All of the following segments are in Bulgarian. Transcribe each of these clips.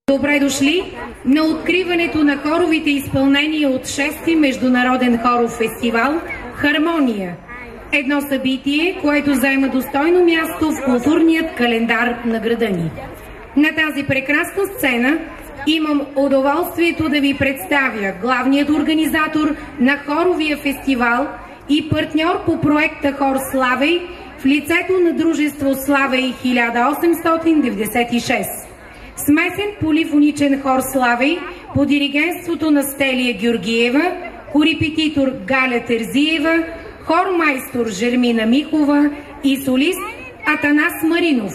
Добре дошли на откриването на хоровите изпълнения от 6-ти Международен хоров фестивал «Хармония». Едно събитие, което заема достойно място в културният календар на града ни. На тази прекрасна сцена имам удоволствието да ви представя главният организатор на хоровия фестивал и партньор по проекта Хор Славей в лицето на дружество Славей 1896. Смесен полифоничен хор Славей по диригентството на Стелия Георгиева, корепетитор Галя Терзиева, хормайстор Жермина Михова и солист Атанас Маринов.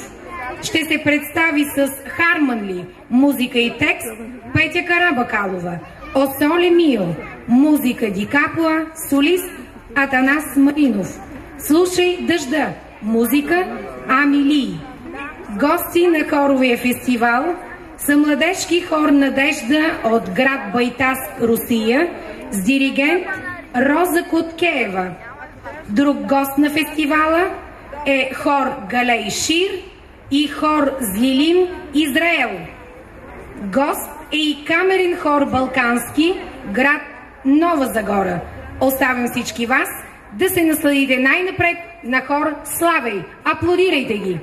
Ще се представи с Харманли, музика и текст Петя Карабакалова, О Соле Мио, музика Ди Капуа, солист Атанас Маринов. Слушай дъжда, музика Амилии. Гости на хоровия фестивал са младежки хор Надежда от град Байтаск, Русия, с диригент Роза Коткеева. Друг гост на фестивала е хор Галей Шир и хор Злилим, Израел. Гост е и камерен хор Балкански, град Нова Загора. Оставям всички вас да се насладите най-напред на хор Славей. Аплодирайте ги!